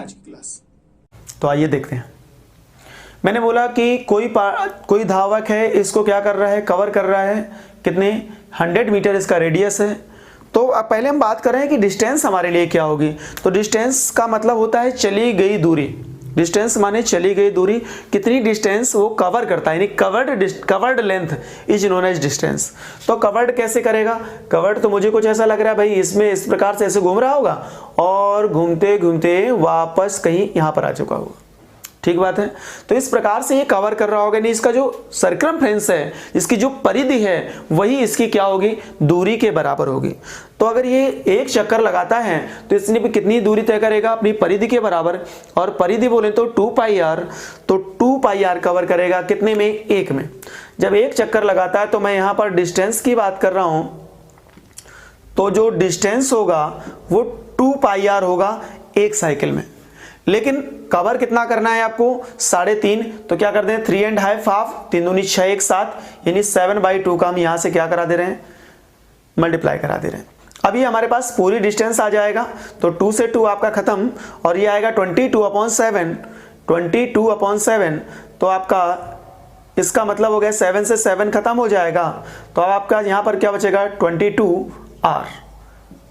आज की क्लास। तो आइए देखते हैं। मैंने बोला कि कोई धावक है, इसको क्या कर रहा है, कवर कर रहा है, कितने 100 मीटर इसका रेडियस है। तो अब पहले हम बात कर रहे हैं कि डिस्टेंस हमारे लिए क्या होगी। तो डिस्टेंस का मतलब होता है चली गई दूरी। डिस्टेंस माने चली गई दूरी, कितनी डिस्टेंस वो कवर करता है, यानी covered length is known as distance. तो कवर्ड कैसे करेगा, कवर्ड तो मुझे कुछ ऐसा लग रहा है भाई इसमें इस प्रकार से ऐसे घूम रहा होगा और घूमते घूमते वापस कहीं यहां पर आ चुका होगा। ठीक बात है। तो इस प्रकार से ये कवर कर रहा होगा, नहीं इसका जो सर्कमफ्रेंस है, इसकी जो परिधि है, वही इसकी क्या होगी, दूरी के बराबर होगी। तो अगर ये एक चक्कर लगाता है तो इसने भी कितनी दूरी तय करेगा, अपनी परिधि के बराबर। और परिधि बोले तो 2πr, तो 2πr कवर करेगा कितने में, एक में। जब एक चक्कर लगाता है तो मैं यहां पर डिस्टेंस की बात कर रहा हूं, तो जो डिस्टेंस होगा वो 2πr होगा एक साइकिल में। लेकिन कवर कितना करना है आपको, 3.5। तो क्या कर दें, 3.5 हाफ, 3 दूनी 6 एक साथ, यानी 7/2 का हम यहां से क्या करा दे रहे हैं, मल्टीप्लाई करा दे रहे हैं। अब ये हमारे पास पूरी डिस्टेंस आ जाएगा। तो 2 से 2 आपका खत्म और ये आएगा 22/7। 22/7 तो आपका इसका मतलब हो गया 7 से 7 खत्म हो जाएगा। तो अब आपका यहां पर क्या बचेगा, 22r।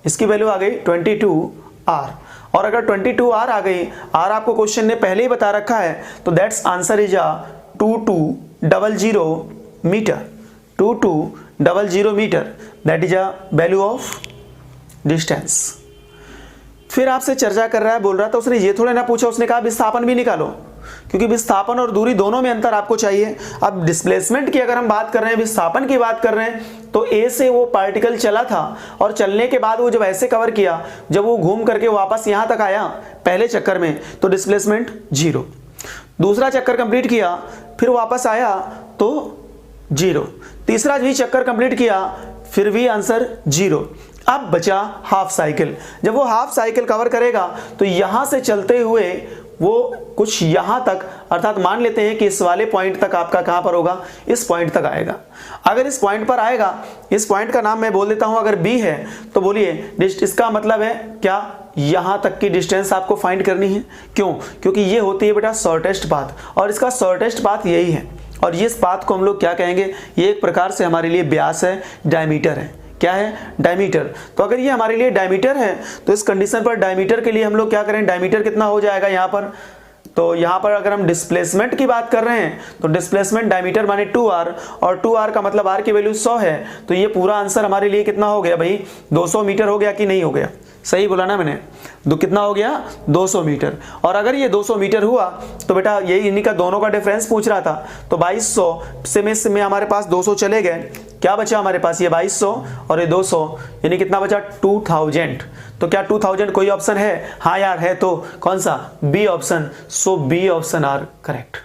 इसकी वैल्यू आ गई 22r। और अगर 22r आ गई, r आपको क्वेश्चन ने पहले ही बता रखा है, तो that's answer is 2200 metre. 2200 metre, that is a value of distance. फिर आपसे चर्चा कर रहा है, बोल रहा था, उसने ये थोड़ा ना पूछा, उसने कहा विस्थापन भी निकालो, क्योंकि विस्थापन और दूरी दोनों में अंतर आपको चाहिए। अब डिस्प्लेसमेंट की अगर हम बात कर रहे हैं, विस्थापन की बात कर रहे हैं, तो ए से वो पार्टिकल चला था और चलने के बाद वो जब ऐसे कवर किया, जब वो घूम करके वापस यहां तक आया पहले चक्कर में, तो डिस्प्लेसमेंट 0। दूसरा चक्कर कंप्लीट किया, फिर वापस आया तो 0। तीसरा भी चक्कर कंप्लीट किया, फिर भी आंसर 0। अब बचा हाफ साइकिल। जब वो हाफ साइकिल कवर करेगा तो यहां से चलते हुए वो कुछ यहां तक, अर्थात मान लेते हैं कि इस वाले पॉइंट तक आपका कहां पर होगा, इस पॉइंट तक आएगा। अगर इस पॉइंट पर आएगा, इस पॉइंट का नाम मैं बोल देता हूं, अगर B है तो बोलिए इसका मतलब है क्या, यहां तक की डिस्टेंस आपको फाइंड करनी है। क्यों, क्योंकि ये होती है बेटा शॉर्टेस्ट पाथ, और इसका शॉर्टेस्ट पाथ यही है। और इस पाथ को हम लोग क्या कहेंगे, ये एक प्रकार से हमारे लिए व्यास है, डायमीटर है। क्या है, डायमीटर। तो अगर ये हमारे लिए डायमीटर है, तो इस कंडीशन पर डायमीटर के लिए हम लोग क्या करें, डायमीटर कितना हो जाएगा यहां पर, तो यहां पर अगर हम डिस्प्लेसमेंट की बात कर रहे हैं, तो डिस्प्लेसमेंट डायमीटर माने 2r, और 2r का मतलब r की वैल्यू 100 है। तो ये पूरा आंसर हमारे लिए कितना हो गया भाई, 200 मीटर हो गया कि नहीं हो गया, सही बोला ना मैंने, कितना हो गया, 200 मीटर। और अगर ये 200 मीटर हुआ तो बेटा यही इन्हीं का दोनों का डिफरेंस पूछ रहा था, तो 2200 से में हमारे पास 200 चले गए, क्या बचा हमारे पास, ये 2200 और ये 200, यानी कितना बचा, 2000। तो क्या 2000 कोई ऑप्शन है, हाँ यार है, तो कौन सा, B option. So B option are correct.